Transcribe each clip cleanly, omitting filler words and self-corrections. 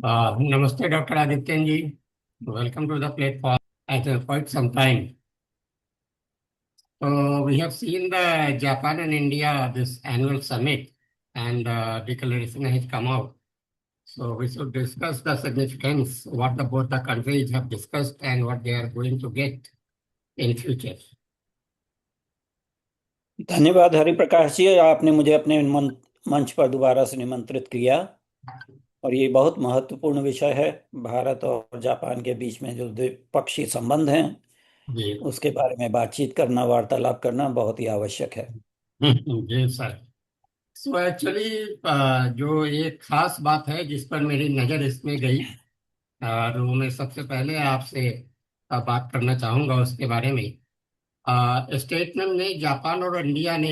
Namaste, Dr. Adityan ji. Welcome to the platform at quite some time. So we have seen the Japan and India this annual summit, and declaration has come out. So we should discuss the significance, what both the countries have discussed, and what they are going to get in future. धन्यवाद हरिप्रकाश जी। आपने मुझे अपने मंच पर दोबारा से निमंत्रित किया और ये बहुत महत्वपूर्ण विषय है। भारत और जापान के बीच में जो द्विपक्षीय संबंध हैं जी उसके बारे में बातचीत करना, वार्तालाप करना बहुत ही आवश्यक है। जी सर। सो एक्चुअली जो एक खास बात है जिस पर मेरी नज़र इसमें गई, और वो मैं सबसे पहले आपसे बात करना चाहूंगा उसके बारे में। स्टेटमेंट में जापान और इंडिया ने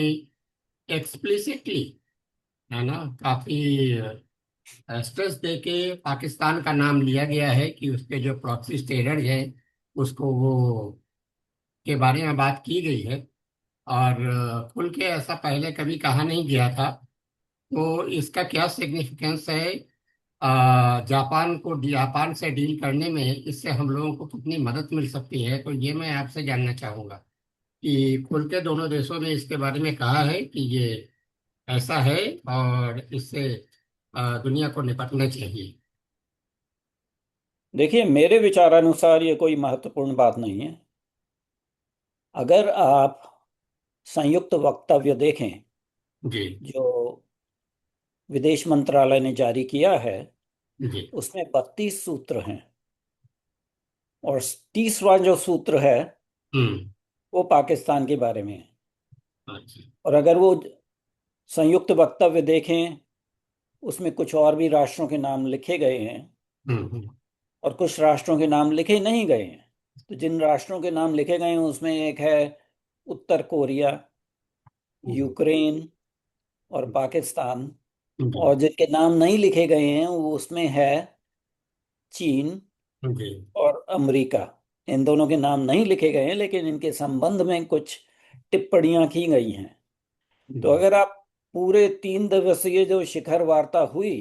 एक्सप्लिसिटली, है ना, काफी स्ट्रेस दे के पाकिस्तान का नाम लिया गया है कि उसके जो प्रॉक्सी स्टेटस है उसको वो के बारे में बात की गई है। और खुल के ऐसा पहले कभी कहा नहीं गया था। तो इसका क्या सिग्निफिकेंस है जापान से डील करने में, इससे हम लोगों को कितनी मदद मिल सकती है, तो ये मैं आपसे जानना चाहूंगा कि खुल के दोनों देशों ने इसके बारे में कहा है कि ये ऐसा है और इससे दुनिया को निपटना चाहिए। देखिए, मेरे विचारानुसार ये कोई महत्वपूर्ण बात नहीं है। अगर आप संयुक्त वक्तव्य देखें जी जो विदेश मंत्रालय ने जारी किया है, जी। उसमें 32 सूत्र हैं और 30वां जो सूत्र है हम्म। वो पाकिस्तान के बारे में है। अच्छा। और अगर वो संयुक्त वक्तव्य देखें, उसमें कुछ और भी राष्ट्रों के नाम लिखे गए हैं हम्म। और कुछ राष्ट्रों के नाम लिखे नहीं गए हैं। तो जिन राष्ट्रों के नाम लिखे गए हैं उसमें एक है उत्तर कोरिया, हम्म। यूक्रेन और पाकिस्तान। जी और जिनके नाम नहीं लिखे गए हैं वो उसमें है चीन जी और अमेरिका। इन दोनों के नाम नहीं लिखे गए हैं लेकिन इनके संबंध में कुछ टिप्पणियां की गई हैं। तो जी। अगर आप पूरे 3 दिवसीय जो शिखर वार्ता हुई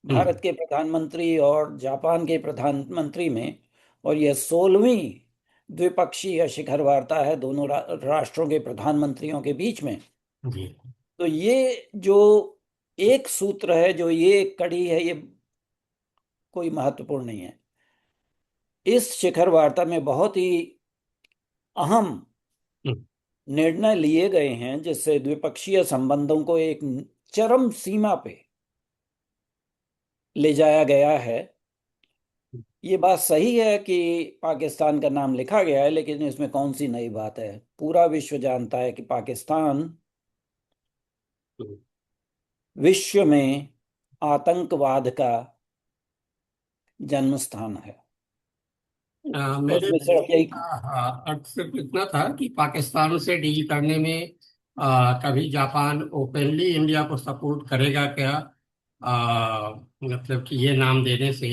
हम्म। भारत के प्रधानमंत्री और जापान के प्रधानमंत्री में, और यह 16वीं द्विपक्षीय शिखर वार्ता है दोनों राष्ट्रों के प्रधानमंत्रियों के बीच में। जी। तो ये जो एक सूत्र है, जो ये कड़ी है, ये कोई महत्वपूर्ण नहीं है। इस शिखर वार्ता में बहुत ही अहम हम्म। निर्णय लिए गए हैं जिससे द्विपक्षीय संबंधों को एक चरम सीमा पे ले जाया गया है। ये बात सही है कि पाकिस्तान का नाम लिखा गया है, लेकिन इसमें कौन सी नई बात है। पूरा विश्व जानता है कि पाकिस्तान हम्म। विश्व में आतंकवाद का जन्म स्थान है। और मेरे उसमें सिर्फ बोलने यही। का अर्थ सिर्फ इतना था कि पाकिस्तान से डील करने में कभी जापान ओपनली इंडिया को सपोर्ट करेगा क्या, मतलब कि ये नाम देने से,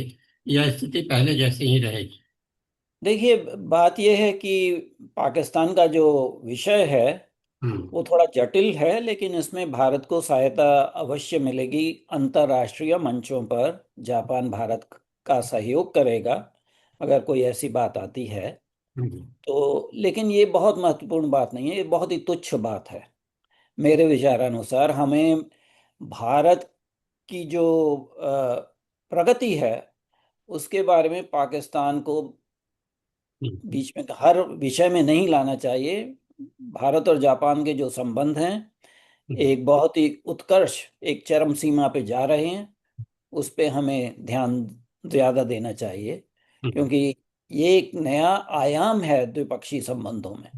यह स्थिति पहले जैसे ही रहेगी। देखिए, बात यह है कि पाकिस्तान का जो विषय है हम्म। वो थोड़ा जटिल है, लेकिन इसमें भारत को सहायता अवश्य मिलेगी। अंतर्राष्ट्रीय मंचों पर जापान भारत का सहयोग करेगा अगर कोई ऐसी बात आती है। हम्म। तो लेकिन ये बहुत महत्वपूर्ण बात नहीं है, ये बहुत ही तुच्छ बात है। मेरे विचारानुसार हमें भारत की जो प्रगति है उसके बारे में पाकिस्तान को हम्म। बीच में हर विषय में नहीं लाना चाहिए। भारत और जापान के जो संबंध हैं हम्म। एक बहुत ही उत्कर्ष, एक चरम सीमा पे जा रहे हैं। उस पे हमें ध्यान ज्यादा देना चाहिए, हम्म। क्योंकि ये एक नया आयाम है द्विपक्षीय संबंधों में।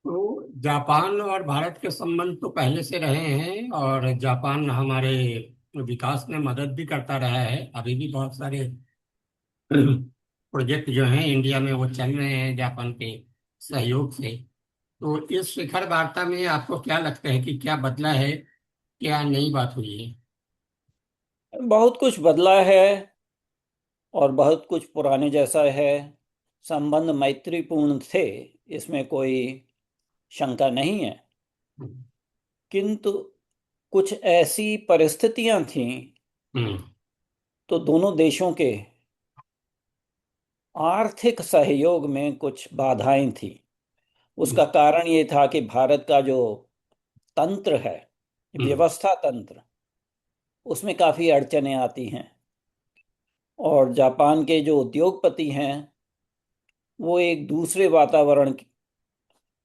तो जापान और भारत के संबंध तो पहले से रहे हैं, और जापान हमारे विकास में मदद भी करता रहा है। अभी भी बहुत सारे प्रोजेक्ट जो हैं इंडिया में वो चल रहे हैं जापान के सहयोग से। तो इस शिखर वार्ता में आपको क्या लगता है कि क्या बदला है, क्या नई बात हुई है? बहुत कुछ बदला है और बहुत कुछ पुराने जैसा है। संबंध मैत्रीपूर्ण थे, इसमें कोई शंका नहीं है। हम्म। किंतु कुछ ऐसी परिस्थितियां थीं हम्म। तो दोनों देशों के आर्थिक सहयोग में कुछ बाधाएं थी। उसका कारण ये था कि भारत का जो तंत्र है, हम्म। व्यवस्था तंत्र, उसमें काफी अड़चनें आती हैं। और जापान के जो उद्योगपति हैं वो एक दूसरे वातावरण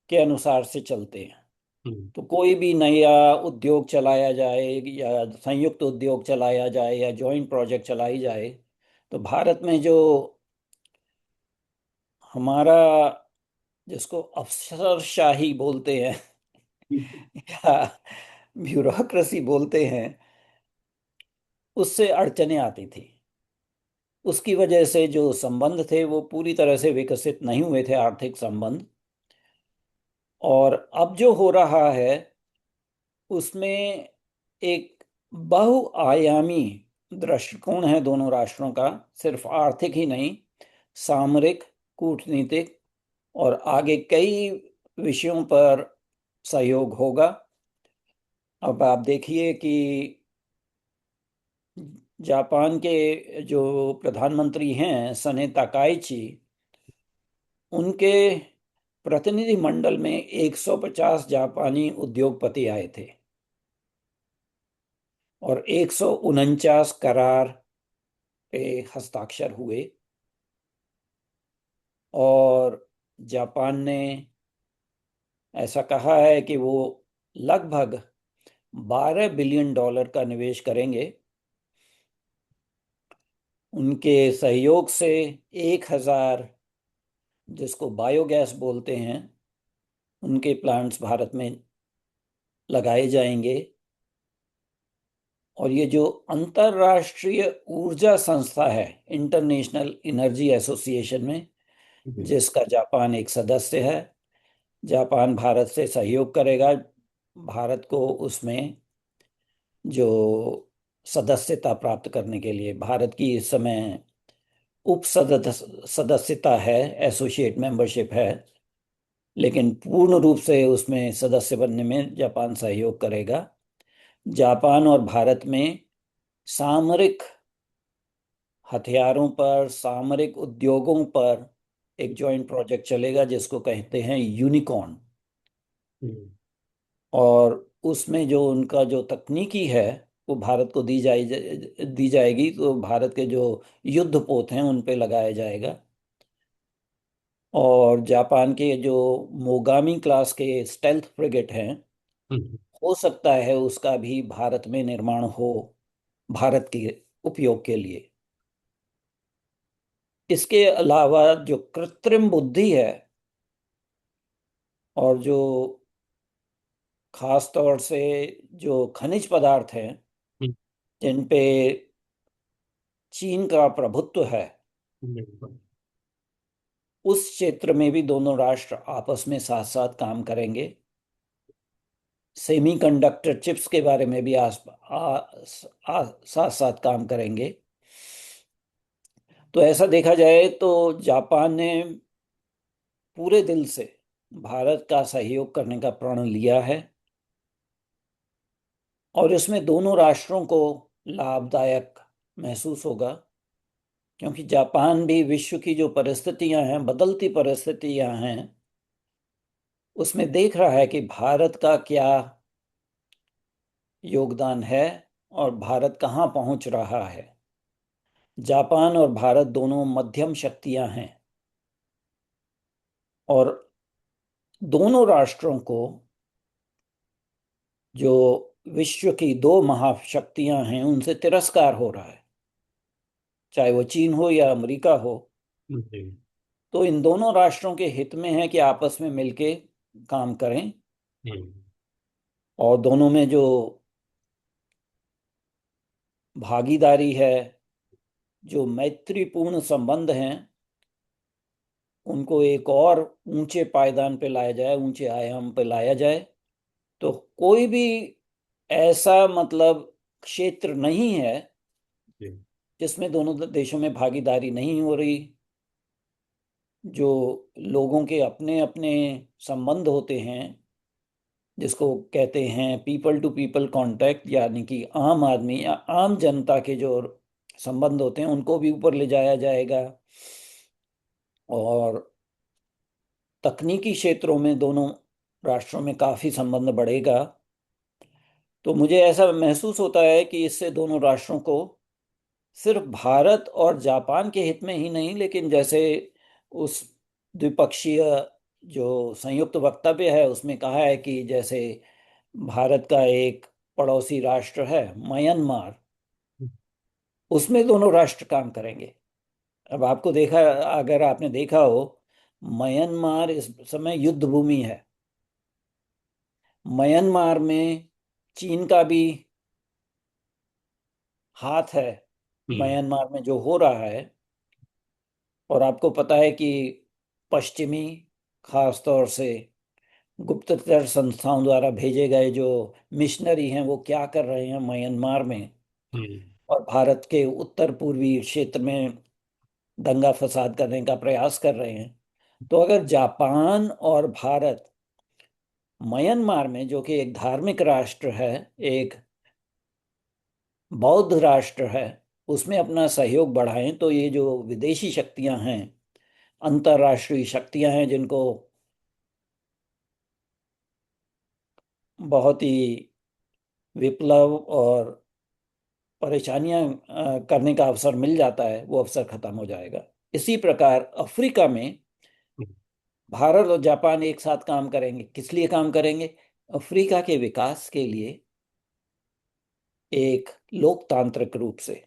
के अनुसार से चलते हैं। हम्म। तो कोई भी नया उद्योग चलाया जाए या संयुक्त उद्योग चलाया जाए या जॉइंट प्रोजेक्ट चलाई जाए, तो भारत में जो हमारा, जिसको अफसरशाही बोलते हैं या ब्यूरोक्रेसी बोलते हैं, उससे अड़चनें आती थी। उसकी वजह से जो संबंध थे वो पूरी तरह से विकसित नहीं हुए थे, आर्थिक संबंध। और अब जो हो रहा है उसमें एक बहुआयामी दृष्टिकोण है दोनों राष्ट्रों का, सिर्फ आर्थिक ही नहीं, सामरिक, कूटनीतिक और आगे कई विषयों पर सहयोग होगा। अब आप देखिए कि जापान के जो प्रधानमंत्री हैं सने ताकाइची, उनके प्रतिनिधि मंडल में 150 जापानी उद्योगपति आए थे और 149 करार पे हस्ताक्षर हुए। और जापान ने ऐसा कहा है कि वो लगभग $12 बिलियन का निवेश करेंगे। उनके सहयोग से 1,000, जिसको बायोगैस बोलते हैं, उनके प्लांट्स भारत में लगाए जाएंगे। और ये जो अंतर्राष्ट्रीय ऊर्जा संस्था है, इंटरनेशनल एनर्जी एसोसिएशन में, हम्म। जिसका जापान एक सदस्य है, जापान भारत से सहयोग करेगा। भारत को उसमें जो सदस्यता प्राप्त करने के लिए, भारत की इस समय उप सदस्यता है, एसोसिएट मेंबरशिप है, लेकिन पूर्ण रूप से उसमें सदस्य बनने में जापान सहयोग करेगा। जापान और भारत में सामरिक हथियारों पर, सामरिक उद्योगों पर एक जॉइंट प्रोजेक्ट चलेगा जिसको कहते हैं यूनिकॉर्न। हम्म। और उसमें जो उनका जो तकनीकी है वो भारत को दी जाएगी। तो भारत के जो युद्धपोत हैं उन पे लगाया जाएगा। और जापान के जो मोगामी क्लास के स्टेल्थ फ्रिगेट हैं, हम्म। हो सकता है उसका भी भारत में निर्माण हो, भारत के उपयोग के लिए। इसके अलावा जो कृत्रिम बुद्धि है और जो खास तौर से जो खनिज पदार्थ हैं हम्म। जिन पे चीन का प्रभुत्व है, बिल्कुल। उस क्षेत्र में भी दोनों राष्ट्र आपस में साथ साथ काम करेंगे। सेमीकंडक्टर चिप्स के बारे में भी साथ साथ काम करेंगे। तो ऐसा देखा जाए तो जापान ने पूरे दिल से भारत का सहयोग करने का प्रण लिया है। और इसमें दोनों राष्ट्रों को लाभदायक महसूस होगा, क्योंकि जापान भी विश्व की जो परिस्थितियां हैं, बदलती परिस्थितियां हैं, उसमें देख रहा है कि भारत का क्या योगदान है और भारत कहाँ पहुंच रहा है। जापान और भारत दोनों मध्यम शक्तियां हैं और दोनों राष्ट्रों को जो विश्व की दो महाशक्तियां हैं उनसे तिरस्कार हो रहा है, चाहे वो चीन हो या अमेरिका हो। जी। तो इन दोनों राष्ट्रों के हित में है कि आपस में मिलके काम करें। हम्म। और दोनों में जो भागीदारी है, जो मैत्रीपूर्ण संबंध हैं, उनको एक और ऊंचे पायदान पे लाया जाए, ऊंचे आयाम पे लाया जाए। तो कोई भी ऐसा मतलब क्षेत्र नहीं है जी। जिसमें दोनों देशों में भागीदारी नहीं हो रही। जो लोगों के अपने अपने संबंध होते हैं, जिसको कहते हैं पीपल टू पीपल कांटेक्ट, यानी कि आम आदमी या आम जनता के जो संबंध होते हैं उनको भी ऊपर ले जाया जाएगा। और तकनीकी क्षेत्रों में दोनों राष्ट्रों में काफी संबंध बढ़ेगा। तो मुझे ऐसा महसूस होता है कि इससे दोनों राष्ट्रों को सिर्फ भारत और जापान के हित में ही नहीं, लेकिन जैसे उस द्विपक्षीय जो संयुक्त वक्तव्य है उसमें कहा है कि जैसे भारत का एक पड़ोसी राष्ट्र है म्यांमार, उसमें दोनों राष्ट्र काम करेंगे। अब आपको देखा, अगर आपने देखा हो, म्यांमार इस समय युद्ध भूमि है। म्यांमार में चीन का भी हाथ है, हम्म। म्यांमार में जो हो रहा है। और आपको पता है कि पश्चिमी, खास तौर से गुप्तचर संस्थाओं द्वारा भेजे गए जो मिशनरी हैं वो क्या कर रहे हैं म्यांमार में, हम्म। और भारत के उत्तर पूर्वी क्षेत्र में दंगा फसाद करने का प्रयास कर रहे हैं। तो अगर जापान और भारत म्यांमार में, जो कि एक धार्मिक राष्ट्र है, एक बौद्ध राष्ट्र है, उसमें अपना सहयोग बढ़ाएं, तो ये जो विदेशी शक्तियां हैं, अंतर्राष्ट्रीय शक्तियां हैं, जिनको बहुत ही विप्लव और परेशानियां करने का अवसर मिल जाता है, वो अवसर खत्म हो जाएगा। इसी प्रकार अफ्रीका में भारत और जापान एक साथ काम करेंगे। किस लिए काम करेंगे? अफ्रीका के विकास के लिए, एक लोकतांत्रिक रूप से।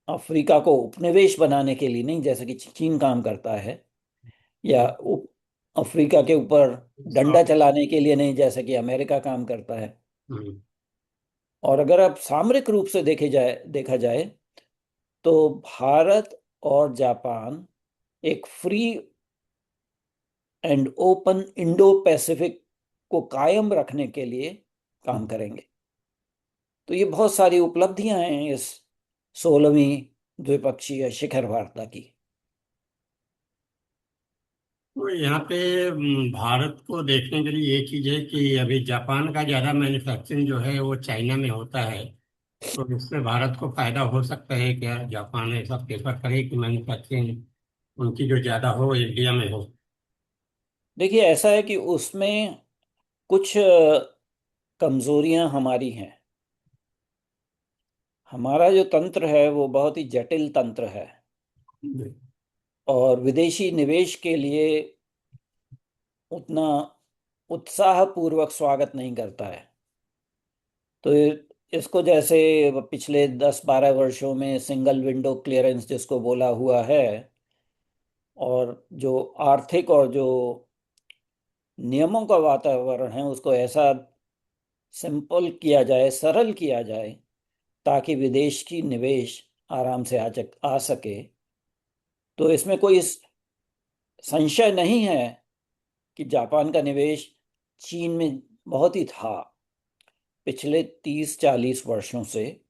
अफ्रीका को उपनिवेश बनाने के लिए नहीं, जैसे कि चीन काम करता है, या अफ्रीका के ऊपर डंडा चलाने के लिए नहीं, जैसे कि अमेरिका काम करता है। हम्म। और अगर आप सामरिक रूप से देखा जाए तो भारत और जापान एक free and open Indo Pacific को कायम रखने के लिए काम करेंगे। तो ये बहुत सारी उपलब्धियां हैं इस 16वीं द्विपक्षीय शिखर वार्ता की। तो यहाँ पे भारत को देखने के लिए ये चीज है कि अभी जापान का ज्यादा मैन्युफैक्चरिंग जो है वो चाइना में होता है। तो इससे भारत को फायदा हो सकता है क्या? जापान ऐसा प्रेफर करे कि मैन्युफैक्चरिंग उनकी जो ज्यादा हो इंडिया में हो? देखिए, ऐसा है कि उसमें कुछ कमजोरियां हमारी हैं। हमारा जो तंत्र है वो बहुत ही जटिल तंत्र है, और विदेशी निवेश के लिए उतना उत्साहपूर्वक स्वागत नहीं करता है। तो इसको जैसे पिछले 10-12 वर्षों में सिंगल विंडो क्लियरेंस जिसको बोला हुआ है, और जो आर्थिक और जो नियमों का वातावरण है उसको ऐसा सिंपल किया जाए, सरल किया जाए, ताकि विदेश की निवेश आराम से आ सके। तो इसमें कोई संशय नहीं है कि जापान का निवेश चीन में बहुत ही था पिछले 30-40 वर्षों से।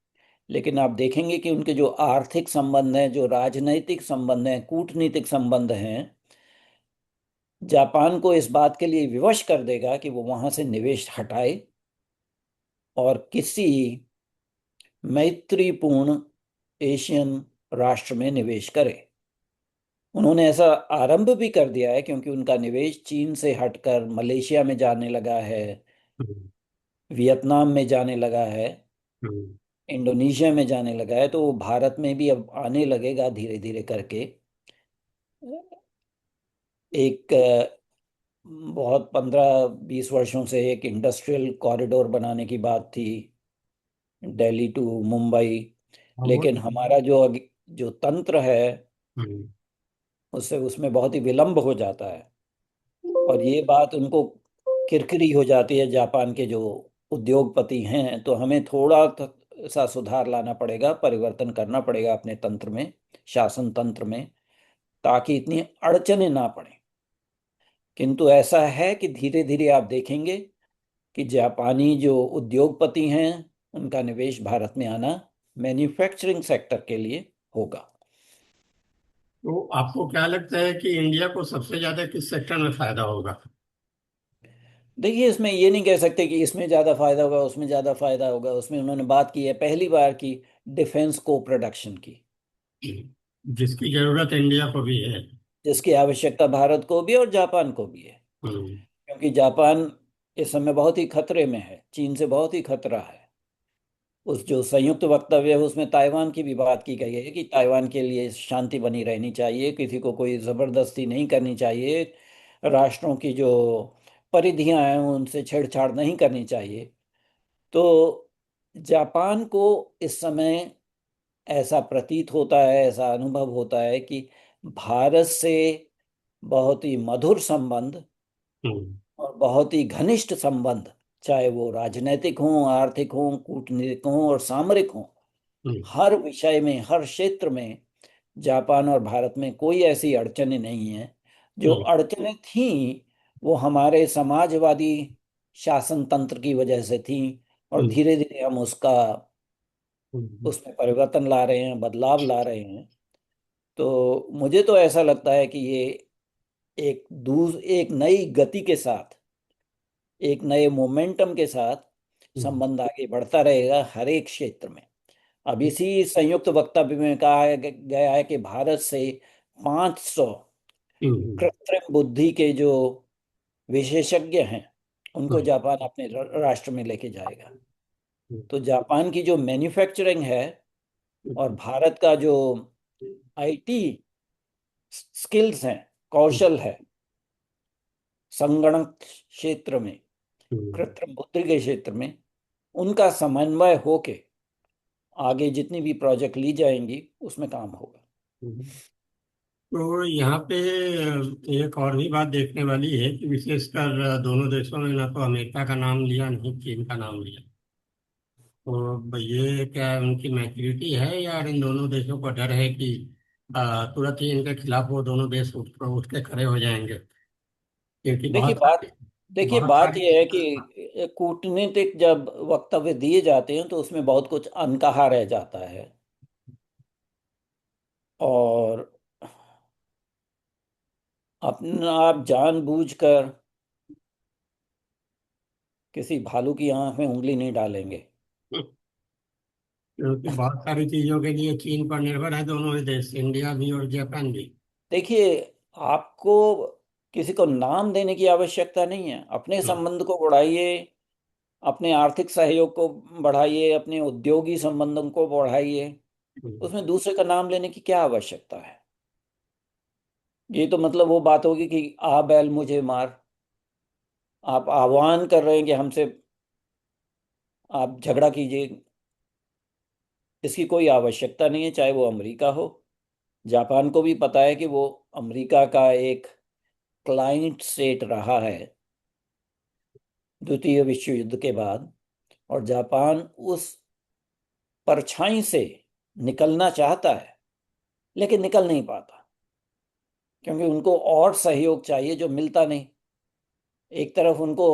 लेकिन आप देखेंगे कि उनके जो आर्थिक संबंध हैं, जो राजनैतिक संबंध हैं, कूटनीतिक संबंध हैं, जापान को इस बात के लिए विवश कर देगा कि वो वहां से निवेश हटाए और किसी मैत्रीपूर्ण एशियन राष्ट्र में निवेश करे। उन्होंने ऐसा आरंभ भी कर दिया है, क्योंकि उनका निवेश चीन से हटकर मलेशिया में जाने लगा है, हम्म। वियतनाम में जाने लगा है, हम्म। इंडोनेशिया में जाने लगा है। तो वो भारत में भी अब आने लगेगा धीरे धीरे करके। एक बहुत 15-20 वर्षों से एक इंडस्ट्रियल कॉरिडोर बनाने की बात थी, दिल्ली टू मुंबई। हाँ, वो लेकिन तो। हमारा जो तंत्र है, हम्म। उससे उसमें बहुत ही विलंब हो जाता है। और ये बात उनको किरकिरी हो जाती है, जापान के जो उद्योगपति हैं। तो हमें थोड़ा सा सुधार लाना पड़ेगा, परिवर्तन करना पड़ेगा अपने तंत्र में, शासन तंत्र में, ताकि इतनी अड़चने ना पड़े। किंतु ऐसा है कि धीरे धीरे आप देखेंगे कि जापानी जो उद्योगपति हैं उनका निवेश भारत में आना मैन्युफैक्चरिंग सेक्टर के लिए होगा। तो आपको क्या लगता है कि इंडिया को सबसे ज्यादा किस सेक्टर में फायदा होगा? देखिए, इसमें ये नहीं कह सकते कि इसमें ज़्यादा फायदा होगा, उसमें ज़्यादा फायदा होगा। उसमें उन्होंने बात की है पहली बार की डिफेंस को प्रोडक्शन की, जिसकी जरूरत इंडिया को भी है। जिसकी आवश्यकता भारत को भी और जापान को भी है। हम्म। क्योंकि जापान इस समय बहुत ही खतरे में है, चीन से बहुत ही खतरा है। उस जो संयुक्त वक्तव्य है उसमें ताइवान की भी बात की गई है कि ताइवान के लिए शांति बनी रहनी चाहिए, किसी को कोई जबरदस्ती नहीं करनी चाहिए, राष्ट्रों की जो परिधियां हैं उनसे छेड़छाड़ नहीं करनी चाहिए। तो जापान को इस समय ऐसा प्रतीत होता है, ऐसा अनुभव होता है कि भारत से बहुत ही मधुर संबंध हम्म। और बहुत ही घनिष्ठ संबंध, चाहे वो राजनीतिक हों, आर्थिक हों, कूटनीतिक हों और सामरिक हों, हम्म। हर विषय में, हर क्षेत्र में जापान और भारत में कोई ऐसी अड़चनें नहीं हैं। जो हम्म। अड़चनें थीं वो हमारे समाजवादी शासन तंत्र की वजह से थीं, और हम्म। धीरे धीरे हम हम्म। उसमें परिवर्तन ला रहे हैं, बदलाव ला रहे हैं। तो मुझे तो ऐसा लगता है कि ये एक नई गति के साथ, एक नए मोमेंटम के साथ हम्म। संबंध आगे बढ़ता रहेगा हर एक क्षेत्र में। अब इसी संयुक्त वक्तव्य में कहा गया है कि भारत से 500 हम्म। कृत्रिम बुद्धि के जो विशेषज्ञ हैं उनको हम्म। जापान अपने राष्ट्र में लेके जाएगा। तो जापान की जो मैन्युफैक्चरिंग है और भारत का जो आईटी स्किल्स हैं, कौशल है, संगणक क्षेत्र में, हम्म। कृत्रिम बुद्धि के क्षेत्र में, उनका समन्वय होके आगे जितनी भी प्रोजेक्ट ली जाएंगी उसमें काम होगा। हम्म। तो यहाँ पे एक और भी बात देखने वाली है कि विशेषकर दोनों देशों ने ना तो अमेरिका का नाम लिया, नहीं चीन का नाम लिया। तो ये क्या उनकी मैच्योरिटी है, या इन दोनों देशों को डर है कि तुरंत ही इनके खिलाफ वो दोनों देश उठ के खड़े हो जाएंगे? क्योंकि देखिए बात देखिए बहुत बात सारी यह है कि कूटनीतिक जब वक्तव्य दिए जाते हैं तो उसमें बहुत कुछ अनकहा रह जाता है। और अपना आप जानबूझकर किसी भालू की आंख में उंगली नहीं डालेंगे। क्योंकि बहुत सारी चीजों के लिए चीन पर निर्भर है दोनों ही देश, इंडिया भी और जापान भी। देखिए, आपको किसी को नाम देने की आवश्यकता नहीं है। अपने हम्म। संबंध को बढ़ाइए, अपने आर्थिक सहयोग को बढ़ाइए, अपने उद्योगी संबंधों को बढ़ाइए। हम्म। उसमें दूसरे का नाम लेने की क्या आवश्यकता है? ये तो मतलब वो बात होगी कि आ बैल मुझे मार। आप आह्वान कर रहे हैं कि हमसे आप झगड़ा कीजिए। इसकी कोई आवश्यकता नहीं है, चाहे वो अमेरिका हो। जापान को भी पता है कि वो अमेरिका का एक क्लाइंट स्टेट रहा है द्वितीय विश्व युद्ध के बाद, और जापान उस परछाई से निकलना चाहता है लेकिन निकल नहीं पाता, क्योंकि उनको और सहयोग चाहिए जो मिलता नहीं। एक तरफ उनको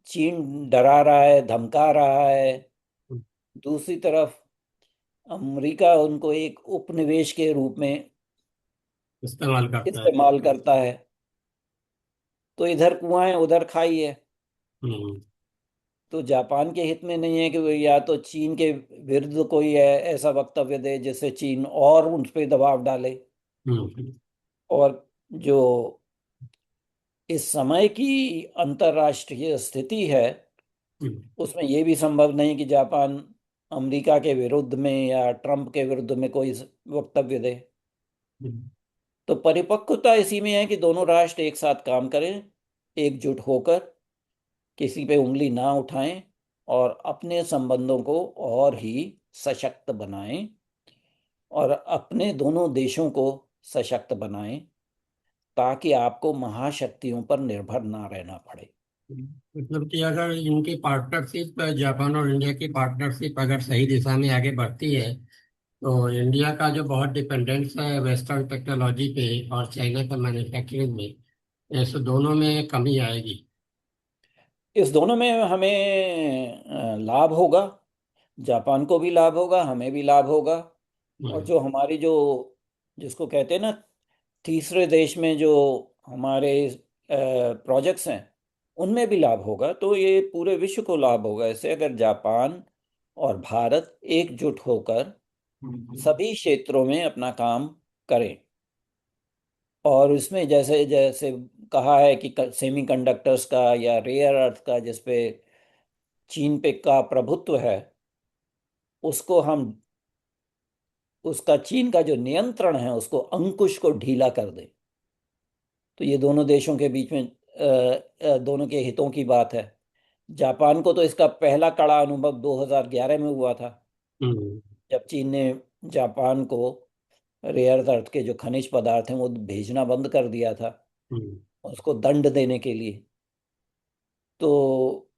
चीन डरा रहा है, धमका रहा है, दूसरी तरफ अमेरिका उनको एक उपनिवेश के रूप में इस्तेमाल करता है। इस्तेमाल करता है। तो इधर कुआं है उधर खाई है। हम्म। तो जापान के हित में नहीं है कि वो या तो चीन के विरुद्ध कोई है ऐसा वक्तव्य दे जिससे चीन और उन पर दबाव डाले। हम्म। और जो इस समय की अंतर्राष्ट्रीय स्थिति है हम्म। उसमें यह भी संभव नहीं कि जापान अमेरिका के विरुद्ध में या ट्रंप के विरुद्ध में कोई वक्तव्य दे। हम्म। तो परिपक्वता इसी में है कि दोनों राष्ट्र एक साथ काम करें, एकजुट होकर, किसी पे उंगली ना उठाएं और अपने संबंधों को और ही सशक्त बनाएं, और अपने दोनों देशों को सशक्त बनाएं, ताकि आपको महाशक्तियों पर निर्भर ना रहना पड़े। मतलब कि अगर इनकी पार्टनरशिप, जापान और इंडिया की पार्टनरशिप अगर सही दिशा में आगे बढ़ती है, तो इंडिया का जो बहुत डिपेंडेंस है वेस्टर्न टेक्नोलॉजी पे और चाइना का मैन्युफैक्चरिंग में, इस दोनों में कमी आएगी। इस दोनों में हमें लाभ होगा। जापान को भी लाभ होगा, हमें भी लाभ होगा। और हम्म। जो हमारी जो जिसको कहते हैं ना, तीसरे देश में जो हमारे प्रोजेक्ट्स हैं उनमें भी लाभ होगा, तो ये पूरे विश्व को लाभ होगा इससे, अगर जापान और भारत एकजुट होकर हम्म। सभी क्षेत्रों में अपना काम करें। और इसमें जैसे जैसे कहा है कि सेमीकंडक्टर्स का या रेयर अर्थ का जिस पे चीन पे का प्रभुत्व है, उसको हम, उसका चीन का जो नियंत्रण है उसको, अंकुश को ढीला कर दें। तो ये दोनों देशों के बीच में दोनों के हितों की बात है। जापान को तो इसका पहला कड़ा अनुभव 2011 में हुआ था, हम्म। जब चीन ने जापान को रेयर अर्थ के जो खनिज पदार्थ हैं वो भेजना बंद कर दिया था, हम्म। उसको दंड देने के लिए। तो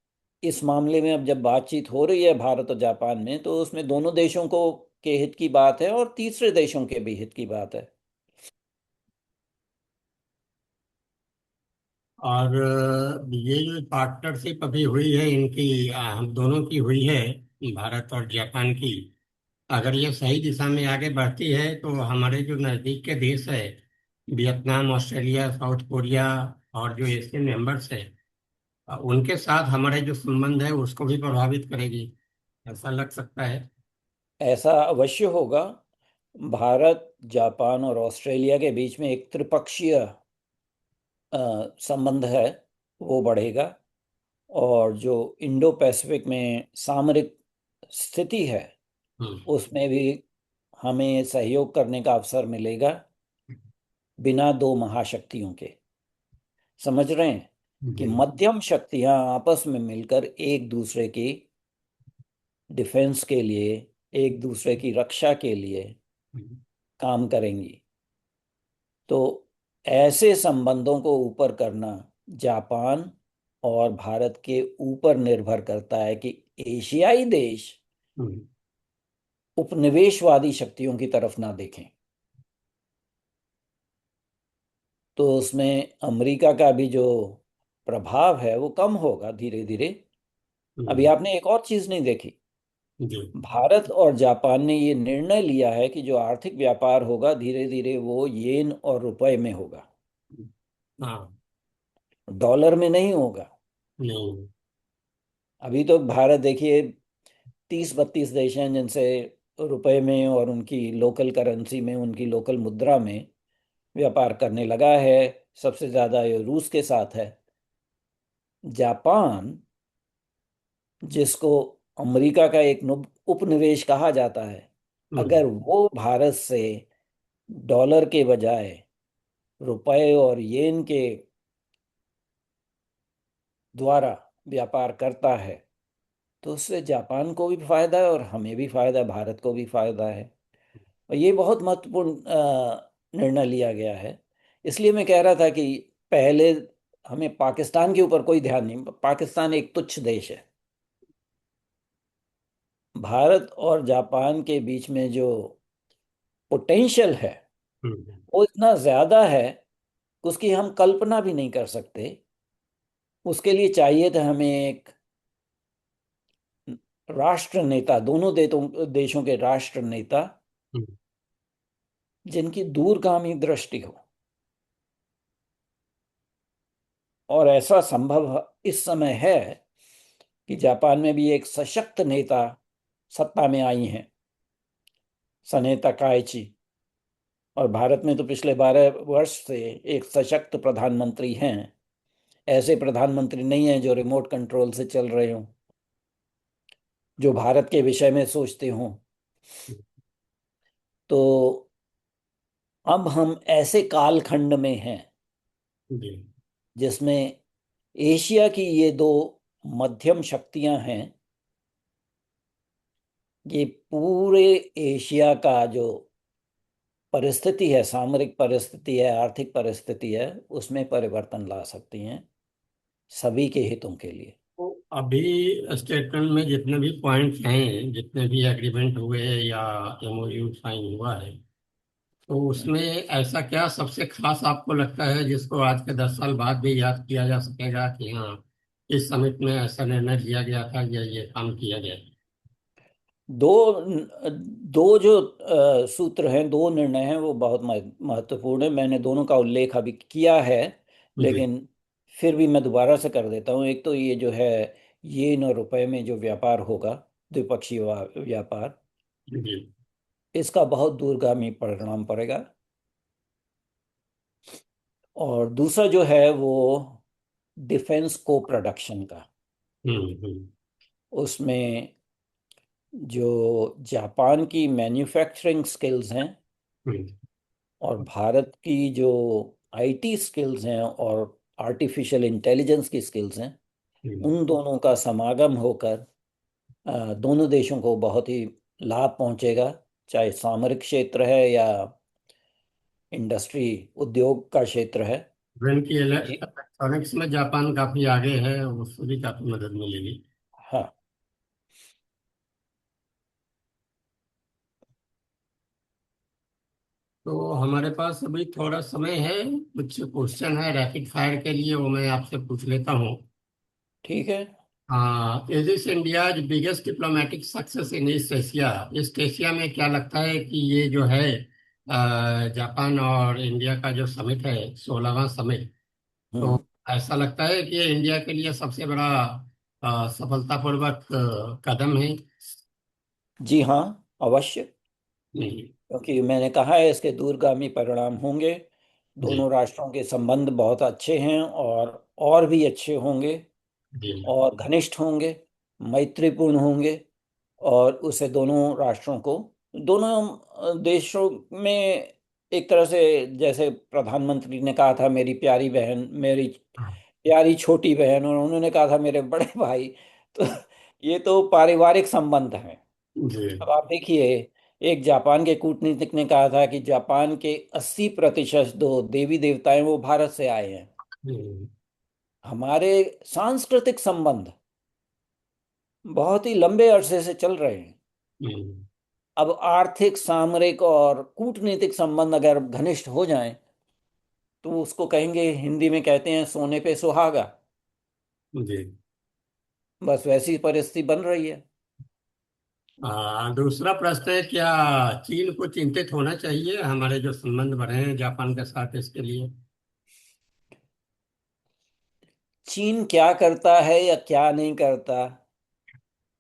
इस मामले में अब जब बातचीत हो रही है भारत और जापान में, तो उसमें दोनों देशों को के हित की बात है और तीसरे देशों के भी हित की बात है। और ये जो पार्टनरशिप अभी हुई है इनकी, हम दोनों की हुई है, भारत और जापान की, अगर ये सही दिशा में आगे बढ़ती है तो हमारे जो नज़दीक के देश है, वियतनाम, ऑस्ट्रेलिया, साउथ कोरिया और जो एशियन मेंबर्स है, उनके साथ हमारे जो संबंध है उसको भी प्रभावित करेगी, ऐसा लग सकता है। ऐसा अवश्य होगा। भारत, जापान और ऑस्ट्रेलिया के बीच में एक त्रिपक्षीय संबंध है, वो बढ़ेगा। और जो इंडो पैसिफिक में सामरिक स्थिति है, हम्म। उसमें भी हमें सहयोग करने का अवसर मिलेगा, बिना दो महाशक्तियों के। समझ रहे हैं कि जी। मध्यम शक्तियां आपस में मिलकर एक दूसरे की डिफेंस के लिए, एक दूसरे की रक्षा के लिए हम्म। काम करेंगी। तो ऐसे संबंधों को ऊपर करना जापान और भारत के ऊपर निर्भर करता है कि एशियाई देश हम्म। उपनिवेशवादी शक्तियों की तरफ ना देखें। तो उसमें अमेरिका का भी जो प्रभाव है वो कम होगा धीरे धीरे। अभी हम्म। आपने एक और चीज नहीं देखी, जी। भारत और जापान ने ये निर्णय लिया है कि जो आर्थिक व्यापार होगा धीरे धीरे वो येन और रुपए में होगा, हाँ। डॉलर में नहीं होगा। नहीं। अभी तो भारत देखिए 30-32 देश हैं जिनसे रुपए में और उनकी लोकल करेंसी में, उनकी लोकल मुद्रा में व्यापार करने लगा है। सबसे ज्यादा ये रूस के साथ है। जापान, जिसको अमेरिका का एक उपनिवेश कहा जाता है, हम्म। अगर वो भारत से डॉलर के बजाय रुपए और येन के द्वारा व्यापार करता है, तो उससे जापान को भी फायदा है और हमें भी फायदा है, भारत को भी फायदा है। और ये बहुत महत्वपूर्ण निर्णय लिया गया है। इसलिए मैं कह रहा था कि पहले हमें पाकिस्तान के ऊपर कोई ध्यान नहीं, पाकिस्तान एक तुच्छ देश है। भारत और जापान के बीच में जो पोटेंशियल है हम्म। वो इतना ज्यादा है, उसकी हम कल्पना भी नहीं कर सकते। उसके लिए चाहिए था हमें एक राष्ट्र नेता, दोनों देशों के राष्ट्र नेता हम्म। जिनकी दूरगामी दृष्टि हो। और ऐसा संभव इस समय है कि जापान में भी एक सशक्त नेता सत्ता में आई हैं, सने तकाइची। और भारत में तो पिछले 12 वर्ष से एक सशक्त प्रधानमंत्री हैं। ऐसे प्रधानमंत्री नहीं हैं जो रिमोट कंट्रोल से चल रहे हों, जो भारत के विषय में सोचते हों। तो अब हम ऐसे कालखंड में हैं जी। जिसमें एशिया की ये दो मध्यम शक्तियां हैं। ये पूरे एशिया का जो परिस्थिति है, सामरिक परिस्थिति है, आर्थिक परिस्थिति है, उसमें परिवर्तन ला सकती हैं सभी के हितों के लिए। तो अभी स्टेटमेंट में जितने भी पॉइंट्स हैं, जितने भी एग्रीमेंट हुए या एमओयू साइन हुआ है, तो उसमें ऐसा क्या सबसे खास आपको लगता है जिसको आज के 10 साल बाद भी याद किया जा सकेगा कि हाँ, इस समिट में ऐसा निर्णय लिया गया था या ये काम किया गया? दो दो जो सूत्र हैं, दो निर्णय हैं, वो बहुत महत्वपूर्ण है। मैंने दोनों का उल्लेख अभी किया है, जी। लेकिन फिर भी मैं दोबारा से कर देता हूँ। एक तो ये जो है येन और रुपए में जो व्यापार होगा, द्विपक्षीय व्यापार, जी। इसका बहुत दूरगामी परिणाम पड़ेगा। और दूसरा जो है वो डिफेंस को प्रोडक्शन का। हम्म। उसमें जो जापान की मैन्युफैक्चरिंग स्किल्स हैं हम्म। और भारत की जो आईटी स्किल्स हैं और आर्टिफिशियल इंटेलिजेंस की स्किल्स हैं, हम्म। उन दोनों का समागम होकर दोनों देशों को बहुत ही लाभ पहुंचेगा। चाहे सामरिक क्षेत्र है या इंडस्ट्री, उद्योग का क्षेत्र है। इवन की ये इलेक्ट्रॉनिक्स में जापान काफी आगे है, उससे भी काफी मदद मिलेगी। हाँ। तो हमारे पास अभी थोड़ा समय है, कुछ क्वेश्चन है रैपिड फायर के लिए, वो मैं आपसे पूछ लेता हूँ। ठीक है। हाँ, is this India's biggest diplomatic success in east Asia? East Asia में क्या लगता है कि ये जो है जापान और इंडिया का जो समिट है, 16वां समिट, तो हम्म। ऐसा लगता है कि ये इंडिया के लिए सबसे बड़ा सफलतापूर्वक कदम है? जी हाँ, अवश्य। जी। क्योंकि मैंने कहा है इसके दूरगामी परिणाम होंगे। जी। दोनों राष्ट्रों के संबंध बहुत अच्छे हैं और भी अच्छे होंगे जी। और घनिष्ठ होंगे, मैत्रीपूर्ण होंगे। और उसे दोनों राष्ट्रों को, दोनों देशों में एक तरह से, जैसे प्रधानमंत्री ने कहा था मेरी प्यारी बहन, मेरी प्यारी छोटी बहन, और उन्होंने कहा था मेरे बड़े भाई। तो ये तो पारिवारिक संबंध हैं। जी। अब आप देखिए, एक जापान के कूटनीतिक ने कहा था कि जापान के 80% जो देवी देवता हैं वो भारत से आए हैं। हम्म। हमारे सांस्कृतिक संबंध बहुत ही लंबे अरसे से चल रहे हैं। हम्म। अब आर्थिक, सामरिक और कूटनीतिक संबंध अगर घनिष्ठ हो जाएं तो उसको कहेंगे, हिंदी में कहते हैं सोने पे सुहागा। जी। बस वैसी परिस्थिति बन रही है। दूसरा प्रश्न है, क्या चीन को चिंतित होना चाहिए हमारे जो संबंध बढ़े हैं जापान के साथ इसके लिए? चीन क्या करता है या क्या नहीं करता,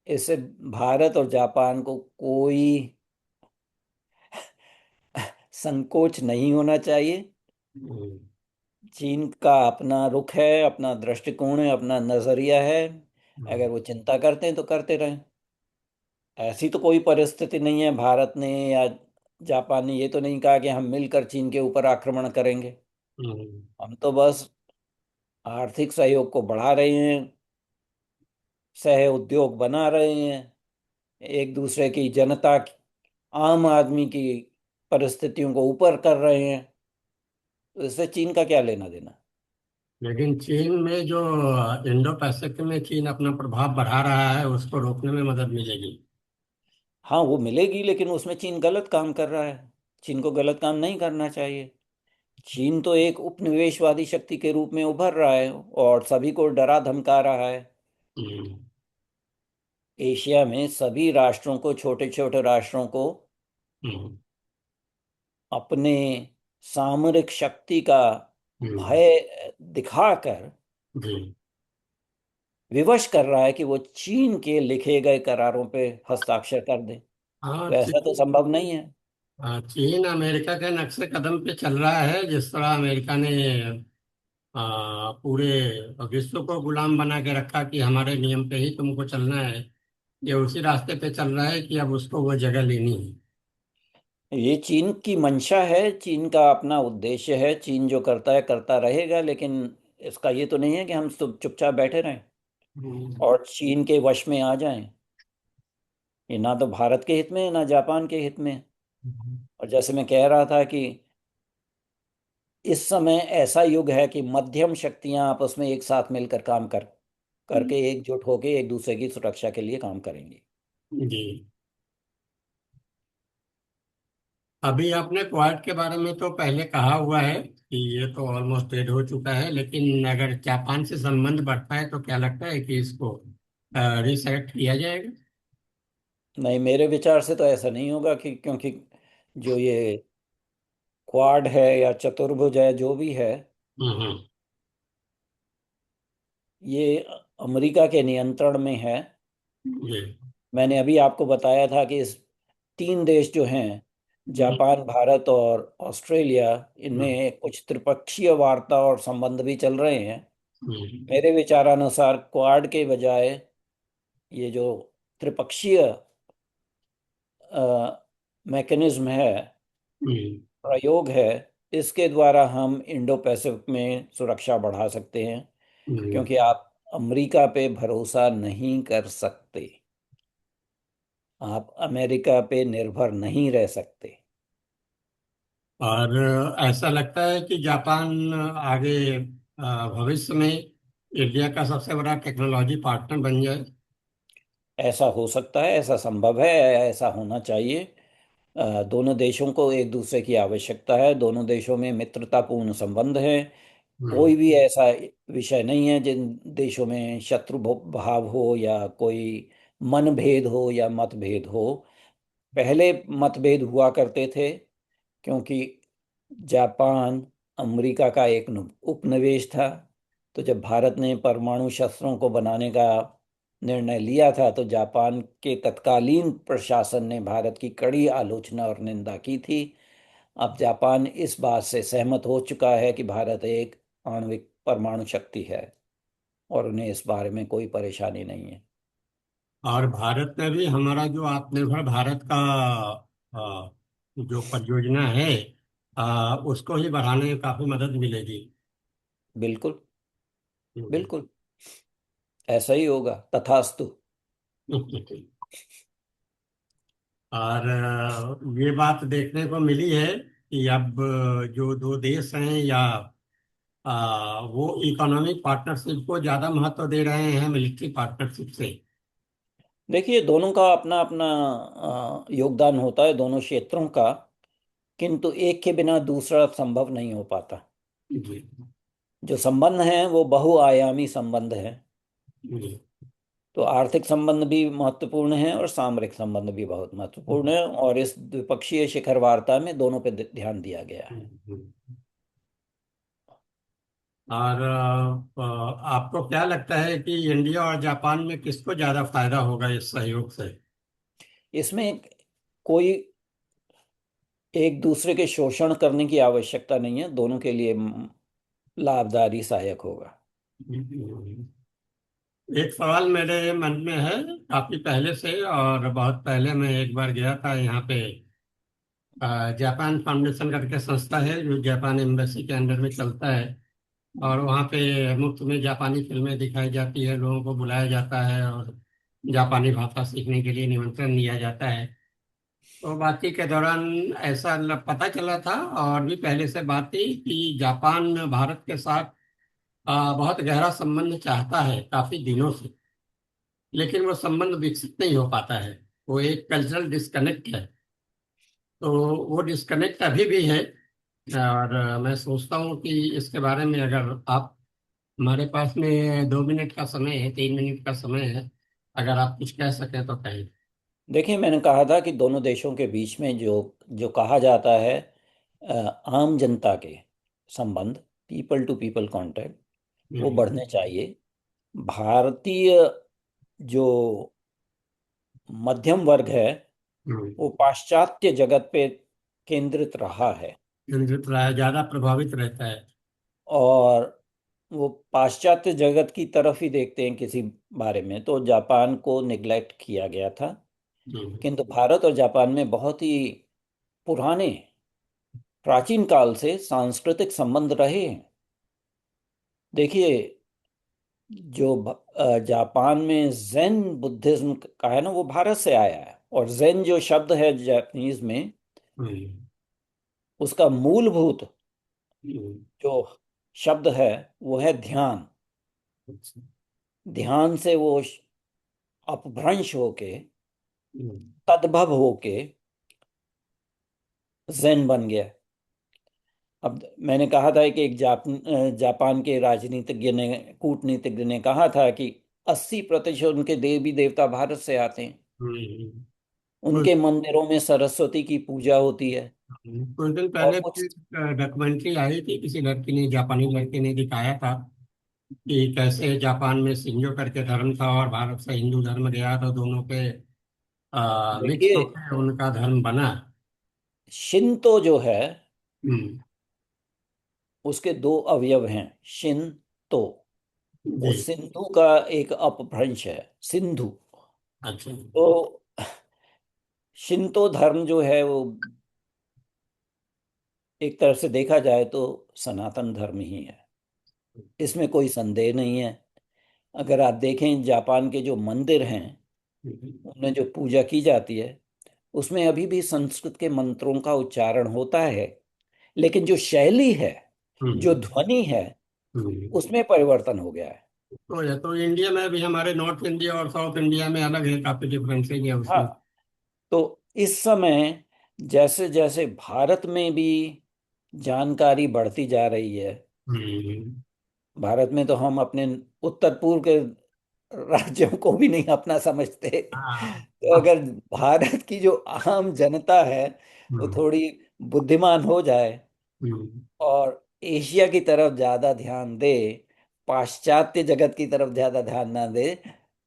इससे भारत और जापान को कोई संकोच नहीं होना चाहिए। हम्म। चीन का अपना रुख है, अपना दृष्टिकोण है, अपना नजरिया है। अगर वो चिंता करते हैं तो करते रहें। ऐसी तो कोई परिस्थिति नहीं है, भारत ने या जापान ने ये तो नहीं कहा कि हम मिलकर चीन के ऊपर आक्रमण करेंगे। हम्म। हम तो बस आर्थिक सहयोग को बढ़ा रहे हैं, सह उद्योग बना रहे हैं, एक दूसरे की जनता आम आदमी की परिस्थितियों को ऊपर कर रहे हैं। तो इससे चीन का क्या लेना देना। लेकिन चीन में जो इंडो पैसिफिक में चीन अपना प्रभाव बढ़ा रहा है, उसको रोकने में मदद मिलेगी। हाँ, वो मिलेगी, लेकिन उसमें चीन गलत काम कर रहा है। चीन को गलत काम नहीं करना चाहिए। चीन तो एक उपनिवेशवादी शक्ति के रूप में उभर रहा है और सभी को डरा धमका रहा है। हम्म। एशिया में सभी राष्ट्रों को, छोटे छोटे राष्ट्रों को हम्म। अपने सामरिक शक्ति का हम्म। भय दिखाकर जी। विवश कर रहा है कि वो चीन के लिखे गए करारों पे हस्ताक्षर कर दे। हाँ, तो ऐसा तो संभव नहीं है। चीन अमेरिका के नक्शे कदम पे चल रहा है, जिस तरह अमेरिका ने पूरे विश्व को गुलाम बना के रखा कि हमारे नियम पे ही तुमको चलना है। ये उसी रास्ते पे चल रहा है कि अब उसको वो जगह लेनी है। ये चीन की मंशा है, चीन का अपना उद्देश्य है। चीन जो करता है करता रहेगा, लेकिन इसका ये तो नहीं है कि हम चुपचाप बैठे रहें हम्म। और चीन के वश में आ जाएं। ये ना तो भारत के हित में है, ना जापान के हित में है। और जैसे मैं कह रहा था कि इस समय ऐसा युग है कि मध्यम शक्तियां आपस में एक साथ मिलकर काम करके एकजुट होकर एक दूसरे की सुरक्षा के लिए काम करेंगी। जी। अभी आपने क्वाड के बारे में तो पहले कहा हुआ है कि ये तो ऑलमोस्ट डेड हो चुका है, लेकिन अगर जापान से संबंध बढ़ता है तो क्या लगता है कि इसको रिसेट किया जाएगा? नहीं, मेरे विचार से तो ऐसा नहीं होगा, कि क्योंकि जो ये क्वाड है या चतुर्भुज है, जो भी है, हम्म। ये अमेरिका के नियंत्रण में है। जी। मैंने अभी आपको बताया था कि इस तीन देश जो हैं, हम्म, जापान, भारत और ऑस्ट्रेलिया, हम्म, इनमें कुछ त्रिपक्षीय वार्ता और संबंध भी चल रहे हैं। हम्म, मेरे विचारानुसार क्वाड के बजाय ये जो त्रिपक्षीय मैकेनिज्म है, हम्म, प्रयोग है, इसके द्वारा हम इंडो पैसिफिक में सुरक्षा बढ़ा सकते हैं। हम्म। क्योंकि आप अमेरिका पे भरोसा नहीं कर सकते, आप अमेरिका पे निर्भर नहीं रह सकते। और ऐसा लगता है कि जापान आगे भविष्य में इंडिया का सबसे बड़ा टेक्नोलॉजी पार्टनर बन जाए। ऐसा हो सकता है, ऐसा संभव है, ऐसा होना चाहिए। दोनों देशों को एक दूसरे की आवश्यकता है, दोनों देशों में मित्रतापूर्ण संबंध है। हम्म, कोई भी ऐसा विषय नहीं है जिन देशों में शत्रु भाव हो या कोई मनभेद हो या मतभेद हो। पहले मतभेद हुआ करते थे, क्योंकि जापान अमेरिका का एक उपनिवेश था। तो जब भारत ने परमाणु शस्त्रों को बनाने का निर्णय लिया था, तो जापान के तत्कालीन प्रशासन ने भारत की कड़ी आलोचना और निंदा की थी। अब जापान इस बात से सहमत हो चुका है कि भारत एक आणविक परमाणु शक्ति है, और उन्हें इस बारे में कोई परेशानी नहीं है। और भारत में भी हमारा जो आत्मनिर्भर भारत का आ, जो परियोजना है, उसको ही बढ़ाने में काफी मदद मिलेगी। बिल्कुल, हम्म। बिल्कुल, ऐसा ही होगा, तथास्तु। और ये बात देखने को मिली है कि अब जो दो देश हैं, या वो इकोनॉमिक पार्टनरशिप को ज्यादा महत्व दे रहे हैं मिलिट्री पार्टनरशिप से। देखिए, दोनों का अपना अपना योगदान होता है, दोनों क्षेत्रों का। किंतु एक के बिना दूसरा संभव नहीं हो पाता। जी। जो संबंध हैं वो बहुआयामी संबंध हैं। जी। तो आर्थिक संबंध भी महत्वपूर्ण है और सामरिक संबंध भी बहुत महत्वपूर्ण है, और इस द्विपक्षीय शिखर वार्ता में दोनों पे ध्यान दिया गया है। और आपको क्या लगता है कि इंडिया और जापान में किसको ज्यादा फायदा होगा इस सहयोग से? इसमें कोई एक दूसरे के शोषण करने की आवश्यकता नहीं है, दोनों के लिए लाभकारी सहायक होगा। एक सवाल मेरे मन में है काफी पहले से, और बहुत पहले मैं एक बार गया था यहाँ पे। जापान फाउंडेशन करके संस्था है जो जापान एम्बेसी के अंडर में चलता है। और वहाँ पे मुफ्त में जापानी फिल्में दिखाई जाती है, लोगों को बुलाया जाता है, और जापानी भाषा सीखने के लिए निमंत्रण दिया जाता है। तो बातचीत के दौरान ऐसा पता चला था, और भी पहले से बात थी, कि जापान भारत के साथ बहुत गहरा संबंध चाहता है काफी दिनों से। लेकिन वो संबंध विकसित नहीं हो पाता है। वो एक कल्चरल डिस्कनेक्ट है। तो वो डिस्कनेक्ट अभी भी है। और मैं सोचता हूँ कि इसके बारे में अगर आप, हमारे पास में 2 मिनट का समय है, 3 मिनट का समय है, अगर आप कुछ कह सकें तो कहें। देखिए, मैंने कहा था कि दोनों देशों के बीच में जो जो कहा जाता है आम जनता के संबंध, पीपल टू पीपल कांटेक्ट, वो हम्म, बढ़ने चाहिए। भारतीय जो मध्यम वर्ग है, हम्म। वो पाश्चात्य जगत पे केंद्रित रहा है, केंद्रित रहा है, ज्यादा प्रभावित रहता है। और वो पाश्चात्य जगत की तरफ ही देखते हैं किसी बारे में। तो जापान को निग्लेक्ट किया गया था। हम्म, किंतु भारत और जापान में बहुत ही पुराने, प्राचीन काल से सांस्कृतिक संबंध रहे हैं। देखिए, जो जापान में जैन बुद्धिज्म का है ना, वो भारत से आया है। और जैन जो शब्द है जापानीज में, हम्म, उसका मूलभूत हम्म। जो शब्द है वो है ध्यान। अच्छा। ध्यान से वो अपभ्रंश होके, हम्म, तद्भव होके जैन बन गया। अब मैंने कहा था कि एक जापान के राजनीतिज्ञ ने, कूटनीतिज्ञ ने कहा था कि 80% उनके देवी देवता भारत से आते हैं। हम्म। कुछ उनके मंदिरों में सरस्वती की पूजा होती है। कुछ दिन और पहले कुछ डॉक्यूमेंट्री आई थी, किसी लड़की ने, जापानी लड़की ने दिखाया था कि कैसे जापान में शिंजो करके धर्म था और भारत से हिंदू धर्म गया, तो दोनों के मिक्स देखिए, होकर उनका धर्म बना। शिंतो जो है हम्म। उसके दो अवयव हैं, शिन तो। वो जी। सिंधु का एक अपभ्रंश है, सिंधु। अच्छा। तो शिंतो धर्म जो है वो एक तरफ से देखा जाए तो सनातन धर्म ही है, इसमें कोई संदेह नहीं है। अगर आप देखें जापान के जो मंदिर हैं हम्म। उनमें जो पूजा की जाती है उसमें अभी भी संस्कृत के मंत्रों का उच्चारण होता है, लेकिन जो शैली है, जो हम्म। ध्वनि है, हम्म। उसमें परिवर्तन हो गया है। तो ये तो इंडिया में भी, हमारे नॉर्थ इंडिया और साउथ इंडिया में अलग है, काफी डिफरेंस है हाँ, उसमें। तो इस समय जैसे जैसे भारत में भी जानकारी बढ़ती जा रही है, हम्म। भारत में तो हम अपने उत्तर पूर्व के राज्यों को भी नहीं अपना समझते। हाँ। तो अगर भारत की जो आम जनता है वो हम्म। थोड़ी बुद्धिमान हो जाए हम्म। और एशिया की तरफ ज्यादा ध्यान दे, पाश्चात्य जगत की तरफ ज्यादा ध्यान ना दे,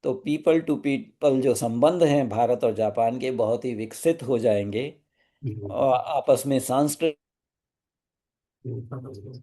तो पीपल टू पीपल जो संबंध हैं भारत और जापान के बहुत ही विकसित हो जाएंगे। हम्म। और आपस में सांस्कृतिक समझ गए।